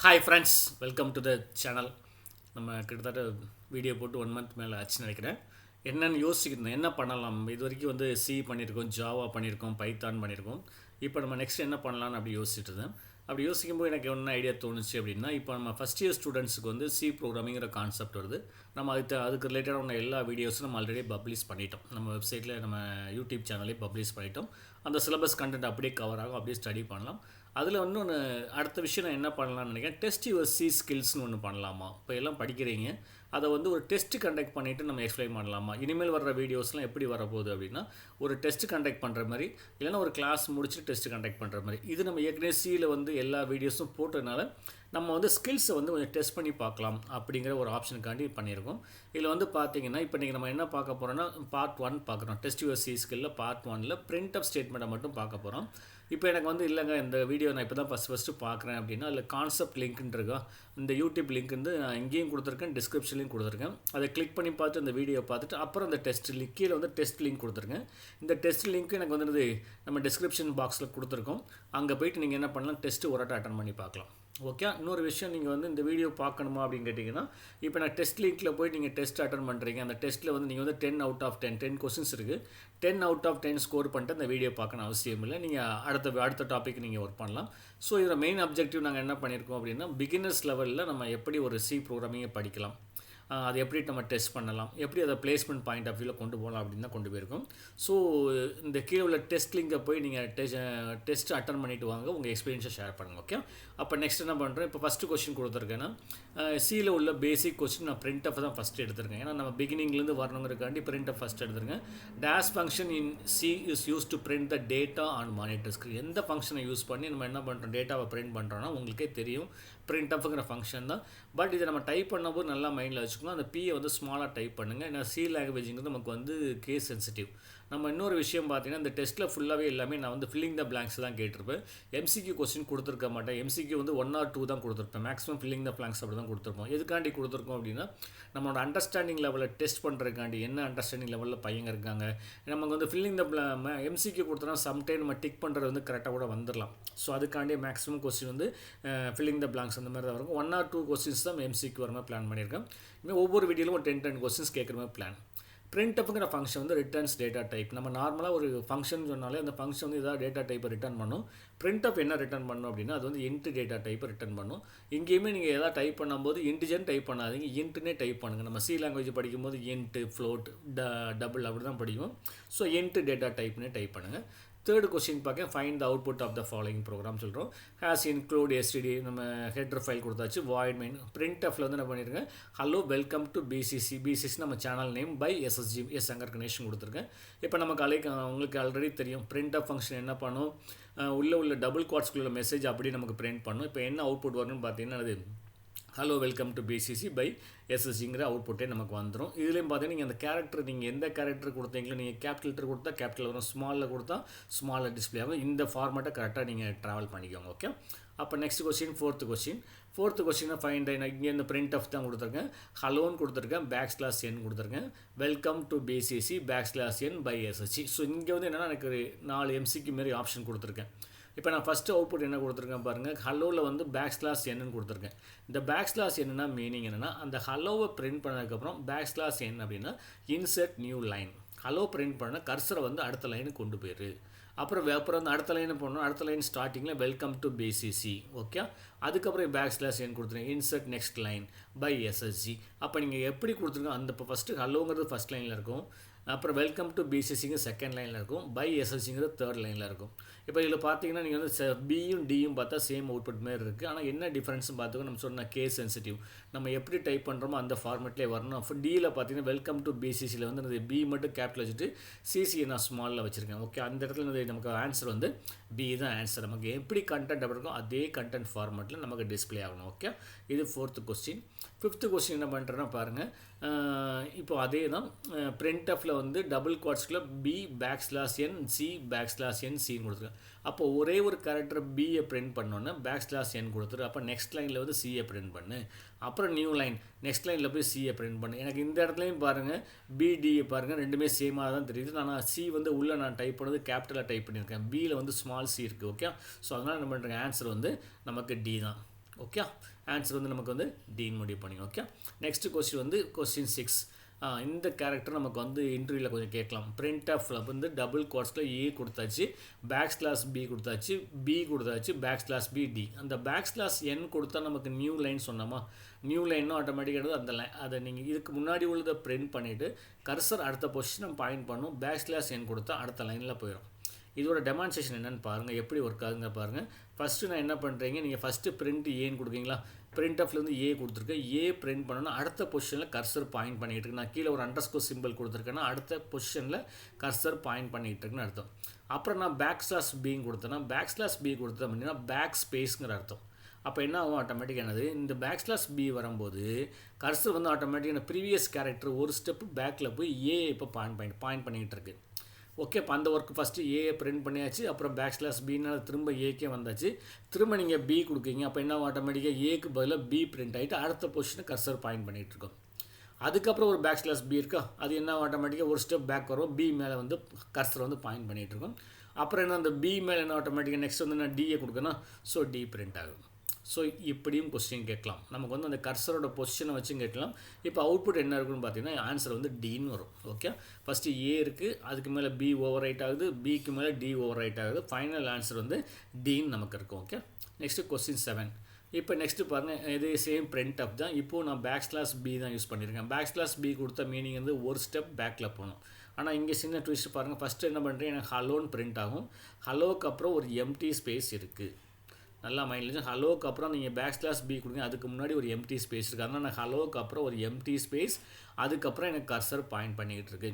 Hi friends, welcome to the channel. நம்ம கிட்டத்தட்ட video போட்டு 1 month மேலே ஆச்சுன்னு நினைக்கிறேன். என்னென்னு யோசிச்சுக்கிட்டு என்ன பண்ணலாம், இது வரைக்கும் வந்து சி பண்ணியிருக்கோம், ஜாவா பண்ணியிருக்கோம், பைத்தான் பண்ணியிருக்கோம். இப்போ நம்ம நெக்ஸ்ட் என்ன பண்ணலான்னு அப்படி யோசிச்சுட்டு இருந்தேன். அப்படி யோசிக்கும்போது எனக்கு என்ன ஐடியா தோணுச்சு அப்படின்னா, இப்போ நம்ம ஃபஸ்ட் இயர் ஸ்டூடெண்ட்ஸுக்கு வந்து சி ப்ரோக்ராமிங்கிற கான்செப்ட் வருது. நம்ம அதுக்கு ரிலேட்டடான எல்லா வீடியோஸும் நம்ம ஆல்ரெடி பப்ளிஷ் பண்ணிட்டோம். நம்ம வெப்சைட்டில் நம்ம யூடியூப் சேனலே பப்ளிஷ் பண்ணிட்டோம். அந்த சிலபஸ் கண்டென்ட் அப்படியே கவர் ஆகும், அப்படியே ஸ்டடி பண்ணலாம். அதில் இன்னொன்று அடுத்த விஷயம் நான் என்ன பண்ணலாம்னு நினைக்கிறேன், டெஸ்ட் யுவர் சி ஸ்கில்ஸ்னு ஒன்று பண்ணலாமா. இப்போ எல்லாம் படிக்கிறீங்க, அதை வந்து ஒரு டெஸ்ட் கண்டக்ட் பண்ணிவிட்டு நம்ம எக்ஸ்பிளைன் பண்ணலாமா. இனிமேல் வர்ற வீடியோஸ்லாம் எப்படி வரப்போகுது அப்படின்னா, ஒரு டெஸ்ட் கண்டக்ட் பண்ணுற மாதிரி, இல்லைனா ஒரு கிளாஸ் முடிச்சுட்டு டெஸ்ட் கண்டக்ட் பண்ணுற மாதிரி. இது நம்ம ஏற்கனவே சியில் வந்து எல்லா வீடியோஸும் போட்டதுனால நம்ம வந்து ஸ்கில்ஸை வந்து கொஞ்சம் டெஸ்ட் பண்ணி பார்க்கலாம் அப்படிங்கிற ஒரு ஆப்ஷனுக்காண்டி பண்ணியிருக்கோம். இதில் வந்து பார்த்தீங்கன்னா, இப்போ நீங்கள் நம்ம என்ன பார்க்க போகிறோன்னா, பார்ட் 1 பார்க்குறோம். டெஸ்ட் யுவர் சி ஸ்கில்லில் பார்ட் 1ல் printf ஸ்டேட்மெண்ட்டை மட்டும் பார்க்க போகிறோம். இப்போ எனக்கு வந்து இல்லைங்க, இந்த வீடியோ நான் இப்போ தான் ஃபஸ்ட்டு பார்க்குறேன் அப்படின்னா, அதில் கான்செப்ட் லிங்க்னு இருக்கா, இந்த யூடியூப் லிங்க் வந்து நான் இங்கேயும் கொடுத்துருக்கேன், டிஸ்கிரிப்ஷன்லையும் கொடுத்துருக்கேன். அதை கிளிக் பண்ணி பார்த்து இந்த வீடியோ பார்த்துட்டு அப்புறம் அந்த டெஸ்ட் லிங்க் கீழே வந்து டெஸ்ட் லிங்க் கொடுத்துருக்கேன். இந்த டெஸ்ட் லிங்க் எனக்கு வந்து நம்ம டிஸ்கிரிப்ஷன் பாக்ஸில் கொடுத்துருக்கோம். அங்கே போய்ட்டு நீங்கள் என்ன பண்ணலாம், டெஸ்ட்டு ஒரு அட்டன் பண்ணி பார்க்கலாம். ஓகே. இன்னொரு விஷயம், நீங்கள் வந்து இந்த வீடியோ பார்க்கணுமா அப்படின்னு கேட்டிங்கன்னா, இப்போ நான் டெஸ்ட் லிங்க்கில் போய் நீங்கள் டெஸ்ட் அட்டன் பண்ணுறீங்க. அந்த டெஸ்ட்டில் வந்து நீங்கள் வந்து 10 out of 10 கொஸ்டின்ஸ் இருக்குது. 10 out of 10 ஸ்கோர் பண்ணிட்டு அந்த வீடியோ பார்க்கணும் அவசியம் இல்லை. நீங்கள் அடுத்த டாபிக் நீங்கள் ஒர்க் பண்ணலாம். ஸோ இதில் மெயின் அப்ஜெக்டிவ் நாங்கள் என்ன பண்ணியிருக்கோம் அப்படின்னா, பிகினர்ஸ் லெவலில் நம்ம எப்படி ஒரு சி ப்ரோக்ராமிங்கை படிக்கலாம், அது எப்படி நம்ம டெஸ்ட் பண்ணலாம், எப்படி அதை பிளேஸ்மெண்ட் பாயிண்ட் ஆஃப் வியூவில் கொண்டு போகலாம் அப்படின்னு தான் கொண்டு போயிருக்கோம். ஸோ இந்த கீழே உள்ள டெஸ்ட் லிங்கை போய் நீங்கள் டெஸ்ட் அட்டன் பண்ணிவிட்டு வாங்க, உங்கள் எக்ஸ்பீரியன்ஸை ஷேர் பண்ணுங்கள். ஓகே. அப்போ நெக்ஸ்ட் என்ன பண்ணுறேன், இப்போ ஃபஸ்ட்டு கொஸ்டின் கொடுத்துருக்கேன்னா, சியில் உள்ள பேசிக் கொஸ்டின் நான் printf தான் ஃபஸ்ட்டு எடுத்துருக்கேன். ஏன்னா நம்ம பிகினிங்லேருந்து வரணுங்கிறக்காண்டி printf ஃபஸ்ட் எடுத்துருக்கேன். Dash function in C is use to print the data on monitor screen. எந்த ஃபங்க்ஷனை யூஸ் பண்ணி நம்ம என்ன பண்ணுறோம், டேட்டாவை பிரிண்ட் பண்ணுறோன்னா உங்களுக்கே தெரியும், printfங்கிற ஃபங்க்ஷன் தான். பட் இதை நம்ம டைப் பண்ணும்போது நல்லா மைண்டில் வச்சுக்கணும். அந்த பியை வந்து ஸ்மாலாக டைப் பண்ணுங்கள். ஏன்னா சி லாங்குவேஜுங்கிறது நமக்கு வந்து கேஸ் சென்சிட்டிவ். நம்ம இன்னொரு விஷயம் பார்த்தீங்கன்னா, இந்த டெஸ்ட்டில் ஃபுல்லாகவே எல்லாமே நான் வந்து ஃபில்லிங் த பிளாங்க்ஸ் தான் கேட்டிருப்பேன். எம்சிக்யூ கொஸ்டின் கொடுத்துருக்க மாட்டேன். எம்சிக்யூ வந்து 1 or 2 தான் கொடுத்துருப்பேன். மேக்ஸிமம் ஃபில்லிங் த பிளாங்க்ஸ் அப்படி தான் கொடுத்துருப்போம். எதுக்காண்டி கொடுத்துருக்கோம் அப்படின்னா, நம்மளோட அண்டர்ஸ்டாண்டிங் லெவலில் டெஸ்ட் பண்ணுறதுக்காண்டி, என்ன அண்டர்ஸ்டாண்டிங் லெவலில் பையங்க இருக்காங்க. நமக்கு வந்து ஃபில்லிங் த எம்சிக்யூ கொடுத்தோன்னா சம்டைம் நம்ம டிக் பண்ணுறது வந்து கரெக்டாக கூட வந்துடலாம். ஸோ அதுக்காண்டி மேக்ஸிமம் கொஸ்டின் வந்து ஃபில்லிங் த பிளாங்க்ஸ் அந்த மாதிரி தான் இருக்கும். 1 or 2 கொஸ்டின்ஸ் தான் எம்சிக்யூ வர மாதிரி பிளான் பண்ணியிருக்கேன். இனிமேல் ஒவ்வொரு வீடியோலும் ஒரு 10 கொஸ்டின்ஸ் கேட்குற மாதிரி பிளான். printfங்கிற ஃபங்க்ஷன் வந்து ரிட்டர்ன்ஸ் டேட்டா டைப். நம்ம நார்மலாக ஒரு ஃபங்க்ஷன் சொன்னாலே அந்த ஃபங்க்ஷன் வந்து ஏதாவது டேட்டா டைப்பை ரிட்டர்ன் பண்ணும். printf என்ன ரிட்டர்ன் பண்ணும் அப்படின்னா, அது வந்து இன்ட் டேட்டா டைப்பை ரிட்டர்ன் பண்ணும். இங்கேயுமே நீங்கள் எதாவது டைப் பண்ணும்போது இன்டிஜர் டைப் பண்ணாதீங்க, இன்ட்னே டைப் பண்ணுங்கள். நம்ம சி லாங்குவேஜ் படிக்கும்போது இன்ட், ஃப்ளோட், டபுள் அப்படி தான் படிக்கும். ஸோ இன்ட் டேட்டா டைப்னே டைப் பண்ணுங்கள். தேர்டு கொஸ்டின் பார்க்க, find the output of the following program சொல்கிறோம். ஹேஸ் இன்க்ளூட் எஸ்டிடி, நம்ம ஹெட்ரு ஃபைல் கொடுத்தாச்சு. வாய்ட் மெயின் printfல வந்து என்ன பண்ணியிருக்கேன், hello welcome to PCC. PCC நம்ம channel name by SSG Shankar Ganesan கொடுத்துருக்கேன். இப்போ நமக்கு உங்களுக்கு ஆல்ரெடி தெரியும் printf ஃபங்க்ஷன் என்ன பண்ணும், உள்ள டபுள் குவாட்ஸ்குள்ள மெசேஜ் அப்படி நமக்கு பிரிண்ட் பண்ணும். இப்போ என்ன அவுட்புட் வரணும்னு பார்த்தீங்கன்னா, அது hello welcome to PCC by எஸ்எஸ்சிங்கிற அவுட்புட்டே நமக்கு வந்துடும். இதுலேயும் பார்த்தீங்கன்னா, நீங்கள் அந்த கேரக்டர், நீங்கள் எந்த கேரக்டர் கொடுத்தீங்களோ, நீங்கள் கேபிட்டல் லெட்டர் கொடுத்தா கேபிட்டல் வரும், ஸ்மாலில் கொடுத்தா ஸ்மாலில் டிஸ்பிளே ஆகும். இந்த ஃபார்மேட்டை கரெக்டாக நீங்கள் ட்ராவல் பண்ணிக்கோங்க. ஓகே. அப்போ நெக்ஸ்ட் கொஸ்டின், ஃபோர்த்து கொஸ்டினை ஃபைண்ட் இங்கே இந்த printf தான் கொடுத்துருக்கேன். ஹலோன்னு கொடுத்துருக்கேன், \n கொடுத்துருக்கேன். Welcome to PCC \n by SSC. So இங்கே வந்து என்னென்னா, எனக்கு 4 எம்சிக்கு மாரி ஆப்ஷன் கொடுத்துருக்கேன். இப்போ நான் ஃபஸ்ட்டு அவுட்புட் என்ன கொடுத்துருக்கேன் பாருங்கள், ஹலோவில் வந்து \n கொடுத்துருக்கேன். இந்த \n மீனிங் என்னென்னா, அந்த ஹலோவை பிரிண்ட் பண்ணதுக்கப்புறம் \n அப்படின்னா insert new line. Hello print பண்ணால் கர்சரை வந்து அடுத்த லைனுக்கு கொண்டு போயிரு. அப்புறம் வந்து அடுத்த லைனை போடணும். அடுத்த லைன் ஸ்டார்டிங்கில் வெல்கம் டு பிசிசி. ஓகே. அதுக்கப்புறம் \n கொடுத்துருங்க, insert next line by SSG. அப்போ நீங்கள் எப்படி கொடுத்துருங்க, அந்த இப்போ ஃபஸ்ட்டு ஹலோங்கிறது ஃபஸ்ட் லைனில் இருக்கும், அப்புறம் வெல்கம் டு பிசிசிங்க செகண்ட் லைனில் இருக்கும், பை எஸ்எஸ்சிங்கிறது தேர்ட் லைனில் இருக்கும். இப்போ இதில் பார்த்தீங்கன்னா, நீங்கள் வந்து பியும் டியும் பார்த்தா சேம் அவுட்புட் மாரி இருக்குது. ஆனால் என்ன டிஃப்ரென்ஸ்னு பார்த்துக்கோ, நம்ம சொன்ன கேஸ் சென்சிட்டிவ், நம்ம எப்படி டைப் பண்ணுறோமோ அந்த ஃபார்மேட்லேயே வரணும். அப்போ டியில் பார்த்தீங்கன்னா, வெல்கம் டு பிசிசியில் வந்து அந்த பி மட்டும் கேபிட்டல் வச்சுட்டு சிசியை நான் ஸ்மாலில் வச்சுருக்கேன். ஓகே. அந்த இடத்துல நமக்கு ஆன்சர் வந்து பி தான் ஆன்சர். நமக்கு எப்படி கண்டென்ட் அப்படி இருக்கும் அதே கண்டென்ட் ஃபார்மேட்டில் நமக்கு டிஸ்பிளே ஆகணும். ஓகே. இது 4th கொஸ்டின். 5th கொஸ்டின் என்ன பண்ணுறேன்னா பாருங்கள், இப்போ அதே தான் printfல வந்து double குவாட்ஸ்குள்ள b\n c \n c கொடுத்துருக்கேன். அப்போ ஒரே ஒரு கேரக்டர் பியை பிரிண்ட் பண்ணோன்னே \n கொடுத்துரு. அப்போ நெக்ஸ்ட் லைனில் வந்து சியை பிரிண்ட் பண்ணு. அப்புறம் நியூ லைன், நெக்ஸ்ட் லைனில் போய் சியை பிரிண்ட் பண்ணு. எனக்கு இந்த இடத்துலையும் பாருங்கள், பிடியை பாருங்கள், ரெண்டுமே சேமாக தான் தெரியுது. நான் சி வந்து உள்ளே நான் டைப் பண்ணது கேபிட்டலாக டைப் பண்ணியிருக்கேன், பியில் வந்து ஸ்மால் சி இருக்குது. ஓகே. ஸோ அதனால் என்ன பண்ணுறேன், ஆன்சர் வந்து நமக்கு டி தான். ஓகே, ஆன்சர் வந்து நமக்கு வந்து டீன் முடிவு பண்ணிங்க. ஓகே, நெக்ஸ்ட் கொஸ்டின் வந்து கொஸ்டின் 6. இந்த கேரக்டர் நமக்கு வந்து இன்டர்வியூவில் கொஞ்சம் கேட்கலாம். printfல வந்து டபுள் கோட்ஸில் ஏ கொடுத்தாச்சு, பேக்ஸ்லாஷ் பி கொடுத்தாச்சு, பி கொடுத்தாச்சு, பேக்ஸ்லாஷ் பி டி. அந்த பேக்ஸ்லாஷ் என் கொடுத்தா நமக்கு நியூ லைன் சொன்னோமா, நியூ லைனும் ஆட்டோமேட்டிக்காக அந்த லைன் அதை நீங்கள் இதுக்கு முன்னாடி உள்ளதை பிரிண்ட் பண்ணிவிட்டு கர்சர் அடுத்த பொசிஷனை பாயிண்ட் பண்ணும். பேக்ஸ்லாஷ் என் கொடுத்தா அடுத்த லைனில் போயிடும். இதோட டெமான்ஸ்ட்ரேஷன் என்னென்னு பாருங்கள், எப்படி ஒர்க் ஆகுங்க பாருங்கள். ஃபஸ்ட்டு நான் என்ன பண்ணுறீங்க, நீங்கள் ஃபஸ்ட்டு பிரிண்ட் ஏன்னு கொடுக்குறீங்களா, printfலேருந்து ஏ கொடுத்துருக்கேன். ஏ பிரிண்ட் பண்ணணும்னா அடுத்த பொசிஷனில் கர்சர் பாயிண்ட் பண்ணிகிட்டு இருக்கு. நான் கீழே ஒரு அண்டர்ஸ்கோர் சிம்பிள் கொடுத்துருக்கேன்னா அடுத்த பொசிஷனில் கர்சர் பாயிண்ட் பண்ணிகிட்டு இருக்குன்னு அர்த்தம். அப்புறம் நான் பேக்ஸ்லாஷ் பின்னு கொடுத்தேன்னா பேக்ஸ்லாஷ் பி கொடுத்தேன் அப்படின்னா பேக் ஸ்பேஸ்ங்கிற அர்த்தம். அப்போ என்ன ஆகும், ஆட்டோமேட்டிக் என்னது, இந்த பேக்ஸ்லாஷ் பி வரும்போது கர்சர் வந்து ஆட்டோமேட்டிக்கான ப்ரீவியஸ் கேரக்டர் ஒரு ஸ்டெப்பு பேக்கில் போய் ஏ இப்போ பாயிண்ட் பண்ணிகிட்டு இருக்கு. ஓகே, இப்போ அந்த ஒர்க் ஃபஸ்ட்டு ஏ பிரிண்ட் பண்ணியாச்சு, அப்புறம் பேக்ஸ்லாஷ் பின்னால் திரும்ப ஏக்கே வந்தாச்சு. திரும்ப நீங்கள் பி கொடுக்குறீங்க, அப்போ என்ன ஆட்டோமேட்டிக்காக ஏக்கு பதிலாக பி பிரிண்ட் ஆகிட்டு அடுத்த பொசிஷனை கர்சர் பாயிண்ட் பண்ணிகிட்டு இருக்கோம். அதுக்கப்புறம் ஒரு பேக்ஸ்லாஷ் பி இருக்கா, அது என்ன ஆட்டோமேட்டிக்காக ஒரு ஸ்டெப் பேக் வரும், பி மேலே வந்து கர்சர் வந்து பாயிண்ட் பண்ணிகிட்டு இருக்கோம். அப்புறம் என்ன அந்த பி மேலே என்ன ஆட்டோமேட்டிக்காக நெக்ஸ்ட் வந்து நான் டிஏ கொடுக்கணும், ஸோ டி பிரிண்ட் ஆகும். ஸோ இப்படியும் கொஸ்டின் கேட்கலாம். நமக்கு வந்து அந்த கர்சரோட பொசிஷனை வச்சும் கேட்கலாம். இப்போ அவுட்புட் என்ன இருக்குன்னு பார்த்தீங்கன்னா ஆன்சர் வந்து டின்னு வரும். ஓகே, ஃபஸ்ட்டு ஏ இருக்குது, அதுக்கு மேலே பி ஓவர் ரைட் ஆகுது, பிக்கு மேலே டி ஓவர் ரைட் ஆகுது, ஃபைனல் ஆன்சர் வந்து டின்னு நமக்கு இருக்கும். Okay, next question 7. இப்போ நெக்ஸ்ட்டு பாருங்கள், இது சேம் printf தான். இப்போது நான் பேக்ஸ்லாஷ் பி தான் யூஸ் பண்ணியிருக்கேன். பேக்ஸ்லாஷ் பி கொடுத்த மீனிங் வந்து ஒரு ஸ்டெப் பேக்கில் போகணும். ஆனால் இங்கே சின்ன ட்விஸ்ட் பாருங்கள். ஃபஸ்ட்டு என்ன பண்ணுறேன், எனக்கு ஹலோன்னு பிரிண்ட் ஆகும். ஹலோவுக்கு அப்புறம் ஒரு எம்டி ஸ்பேஸ் இருக்குது. நல்லா மைண்டில் இருந்துச்சு. ஹலோவுக்கு அப்புறம் நீங்கள் பேக்ஸ்லாஷ் பி கொடுங்க, அதுக்கு முன்னாடி ஒரு எம்டி ஸ்பேஸ் இருக்குது. அதனால் நான் ஹலோவுக்கு அப்புறம் ஒரு எம்டி ஸ்பேஸ், அதுக்கப்புறம் எனக்கு கர்சர் பாயிண்ட் பண்ணிக்கிட்டு இருக்கு.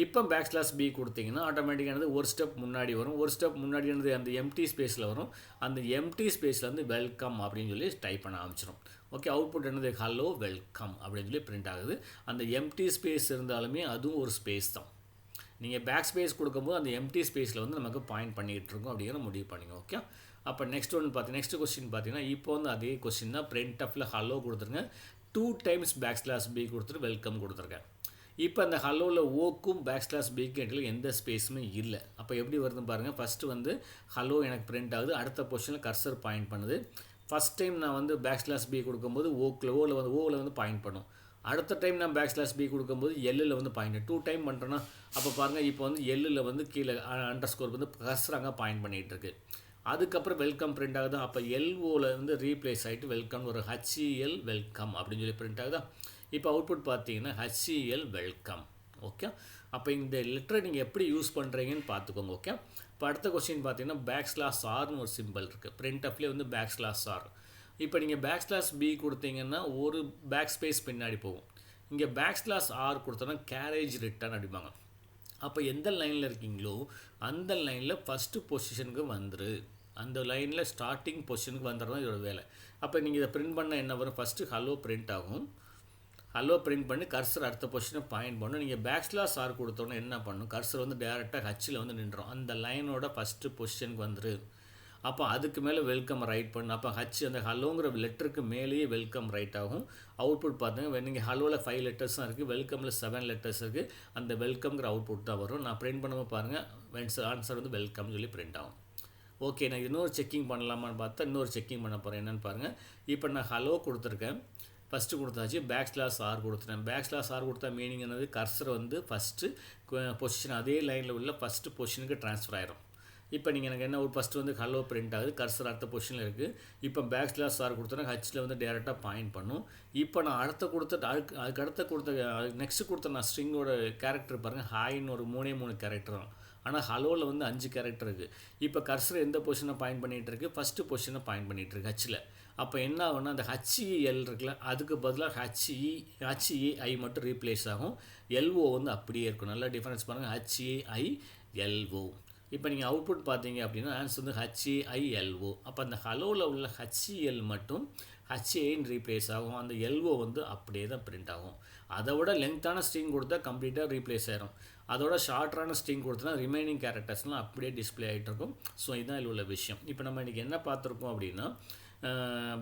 இப்போ பேக்ஸ்லாஷ் பி கொடுத்தீங்கன்னா ஆட்டோமேட்டிக்கானது ஒரு ஸ்டெப் முன்னாடி வரும். ஒரு ஸ்டெப் முன்னாடியானது அந்த எம்டி ஸ்பேஸில் வரும். அந்த எம்டி ஸ்பேஸில் வந்து வெல்கம் அப்படின்னு சொல்லி டைப் பண்ண ஆரம்பிச்சிடும். ஓகே, அவுட்புட் என்னது, ஹலோ வெல்கம் அப்படின்னு சொல்லி பிரிண்ட் ஆகுது. அந்த எம்டி ஸ்பேஸ் இருந்தாலுமே அதுவும் ஒரு ஸ்பேஸ் தான். நீங்கள் பேக் ஸ்பேஸ் கொடுக்கும்போது அந்த எம்டி ஸ்பேஸில் வந்து நமக்கு பாயிண்ட் பண்ணிகிட்டு இருக்கும் அப்படிங்கிற முடிவு பண்ணிங்க. ஓகே, அப்போ நெக்ஸ்ட் நெக்ஸ்ட் கொஸ்டின் பார்த்தீங்கன்னா இப்போ வந்து அதே கொஸ்டின் தான். printfல ஹலோ கொடுத்துருங்க, 2 டைம்ஸ் பேக்ஸ்லாஷ் பி கொடுத்துட்டு வெல்கம் கொடுத்துருக்கேன். இப்போ அந்த ஹலோவில் ஓக்கும் பேக்ஸ்லாஷ் பிக்கு இடையில எந்த ஸ்பேஸுமே இல்லை. அப்போ எப்படி வருதுன்னு பாருங்கள். ஃபஸ்ட்டு வந்து ஹலோ எனக்கு பிரிண்ட் ஆகுது, அடுத்த பொசிஷனில் கர்சர் பாயிண்ட் பண்ணுது. ஃபஸ்ட் டைம் நான் வந்து பேக்ஸ்லாஷ் பி கொடுக்கும்போது ஓவில் வந்து பாயிண்ட் பண்ணும். அடுத்த டைம் நான் பேக்ஸ்லாஷ் பி கொடுக்கும்போது எல்லில் வந்து பாயிண்ட் 2 டைம் பண்ணுறேன்னா அப்போ பாருங்கள் இப்போ வந்து எல்லில் வந்து கீழே அண்டர்ஸ்கோர் வந்து கர்சர் அங்கே பாயிண்ட் பண்ணிகிட்டு இருக்கு. அதுக்கப்புறம் வெல்கம் பிரிண்ட் ஆகுது. அப்போ எல்ஓவில் வந்து ரீப்ளேஸ் ஆகிட்டு வெல்கம் ஒரு ஹெச்இஎல் வெல்கம் அப்படின்னு சொல்லி பிரிண்ட் ஆகுதா. இப்போ அவுட்புட் பார்த்தீங்கன்னா ஹெச்இஎல் வெல்கம். ஓகே, அப்போ இந்த லெட்டரை நீங்கள் எப்படி யூஸ் பண்ணுறீங்கன்னு பார்த்துக்கோங்க. ஓகே, இப்போ அடுத்த கொஸ்டின் பார்த்தீங்கன்னா பேக்ஸ்லாஷ் ஆர்னு ஒரு சிம்பிள் இருக்குது. printfலே வந்து பேக்ஸ்லாஷ் ஆர். இப்போ நீங்கள் பேக்ஸ்லாஷ் பி கொடுத்தீங்கன்னா ஒரு பேக் ஸ்பேஸ் பின்னாடி போகும். இங்கே பேக்ஸ்லாஷ் ஆர் கொடுத்தோன்னா கேரேஜ் ரிட்டர்ன் அடிப்பாங்க. அப்போ எந்த லைனில் இருக்கீங்களோ அந்த லைனில் ஃபஸ்ட்டு பொசிஷனுக்கு வந்துரு. அந்த லைனில் ஸ்டார்டிங் பொசிஷனுக்கு வந்துடுறது தான் இதோட வேலை. அப்போ நீங்கள் இதை பிரிண்ட் பண்ண என்ன வரும், ஃபஸ்ட்டு ஹலோ பிரிண்ட் ஆகும். ஹலோ பிரிண்ட் பண்ணி கர்சர் அடுத்த பொசிஷனை பாயிண்ட் பண்ணணும். நீங்கள் பேக்ஸ்லாஷ் ஆர் கொடுத்தோன்னே என்ன பண்ணணும், கர்சர் வந்து டேரெக்டாக ஹச்சில் வந்து நின்றோம். அந்த லைனோட ஃபஸ்ட்டு பொசிஷனுக்கு வந்துரு. அப்போ அதுக்கு மேலே வெல்கம் ரைட் பண்ணு. அப்போ ஹச் அந்த ஹலோங்கிற லெட்டருக்கு மேலேயே வெல்கம் ரைட் ஆகும். அவுட்புட் பார்த்தீங்கன்னா நீங்கள் ஹலோவில் 5 லெட்டர்ஸ் தான் இருக்குது, வெல்கமில் 7 லெட்டர்ஸ் இருக்குது. அந்த வெல்கம்ங்கிற அவுட்புட் தான் வரும். நான் பிரிண்ட் பண்ணும்போது பாருங்கள் ஆன்சர் வந்து வெல்கம் சொல்லி பிரிண்ட் ஆகும். ஓகே, நான் இன்னொரு செக்கிங் பண்ணலாமான்னு பார்த்தா இன்னொரு செக்கிங் பண்ண போகிறேன். என்னென்னு பாருங்கள். இப்போ நான் ஹலோ கொடுத்துருக்கேன், ஃபஸ்ட்டு கொடுத்தாச்சு, பேக்ஸ்லாஷ் ஆர் கொடுத்துட்டேன். பேக்ஸ்லாஷ் ஆர் கொடுத்தா மீனிங் என்னது, கர்சர் வந்து ஃபஸ்ட்டு பொசிஷன் அதே லைனில் உள்ள ஃபஸ்ட்டு பொசிஷனுக்கு ட்ரான்ஸ்ஃபர் ஆயிரும். இப்போ நீங்கள் எனக்கு என்ன ஒரு ஃபஸ்ட்டு வந்து ஹலோ பிரிண்ட் ஆகுது, கர்சர் அடுத்த பொசிஷனில் இருக்குது. இப்போ பேக்ஸ்லாஷ் ஆர் கொடுத்தோன்னா ஹச்சில் வந்து டேரெக்டாக பாயிண்ட் பண்ணும். இப்போ நான் நெக்ஸ்ட்டு கொடுத்த நான் ஸ்ட்ரிங்கோட கேரக்டர் பாருங்கள், ஹாய்னு ஒரு 3 கேரக்டர் தான். ஆனால் ஹலோவில் வந்து 5 கேரக்டர் இருக்குது. இப்போ கர்சர் எந்த பொசிஷனை பாயிண்ட் பண்ணிகிட்டு இருக்குது, ஃபஸ்ட்டு பொசிஷனை பாயிண்ட் பண்ணிகிட்டு இருக்கு ஹச்சில். அப்போ என்ன ஆகும்னா அந்த ஹச்இஎல் இருக்குல்ல, அதுக்கு பதிலாக ஹச்இஐ மட்டும் ரீப்ளேஸ் ஆகும். எல்ஓ வந்து அப்படியே இருக்கும். நல்லா டிஃபரன்ஸ் பாருங்கள், ஹச்இஐ எல்ஓ. இப்போ நீங்கள் அவுட்புட் பார்த்தீங்க அப்படின்னா ஆன்சர் வந்து ஹச்ஏஐஎல்ஓ. அப்போ அந்த ஹலோவில் உள்ள ஹச்இஎல் மட்டும் ஹச்ஏன்னு ரீப்ளேஸ் ஆகும். அந்த எல்ஓ வந்து அப்படியே தான் பிரிண்ட் ஆகும். அதை விட லென்த்தான ஸ்ட்ரிங் கொடுத்தா கம்ப்ளீட்டாக ரீப்ளேஸ் ஆகிடும். அதோட ஷார்ட்டான ஸ்ட்ரிங் கொடுத்தனா ரிமைனிங் கேரக்டர்ஸ்லாம் அப்படியே டிஸ்பிளே ஆகிட்டு இருக்கும். ஸோ இதுதான் இதில் உள்ள விஷயம். இப்போ நம்ம இன்றைக்கி என்ன பார்த்துருக்கோம் அப்படின்னா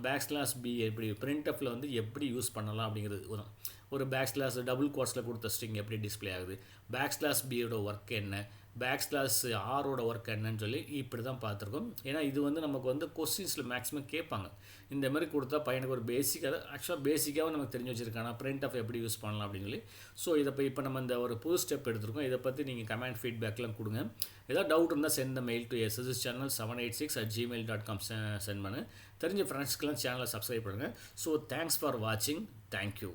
பேக்ஸ்லாஷ் பி எப்படி printfல வந்து எப்படி யூஸ் பண்ணலாம் அப்படிங்கிறது. ஒரு பேக்ஸ்லாஷ் டபுள் கோட்ஸில் கொடுத்த ஸ்ட்ரிங் எப்படி டிஸ்பிளே ஆகுது, பேக்ஸ்லாஷ் பியோட ஒர்க் என்ன, பேக்ஸ்லாஷ் ஆரோட ஒர்க் என்னன்னு சொல்லி இப்படி தான் பார்த்துருக்கோம். ஏன்னா இது வந்து நமக்கு வந்து கொஸ்டின்ஸில் மேக்ஸிமம் கேட்பாங்க. இந்த மாதிரி கொடுத்தா பையனுக்கு ஒரு பேசிக்காக ஆக்சுவலாக பேசிக்காகவும் நமக்கு தெரிஞ்சு வச்சுருக்காங்க printf எப்படி யூஸ் பண்ணலாம் அப்படின்னு சொல்லி. ஸோ இதை இப்போ நம்ம இந்த ஒரு புது ஸ்டெப் எடுத்துருக்கோம். இதை பற்றி நீங்கள் கமெண்ட் ஃபீட்பேக்லாம் கொடுங்க. ஏதாவது டவுட் இருந்தால் send the mail to sshchannel786@gmail.com send பண்ணு. தெரிஞ்ச ஃப்ரெண்ட்ஸ்க்கெலாம் சேனலை சப்ஸ்கிரைப் பண்ணுங்கள். ஸோ தேங்க்ஸ் ஃபார் வாட்சிங். தேங்க்யூ.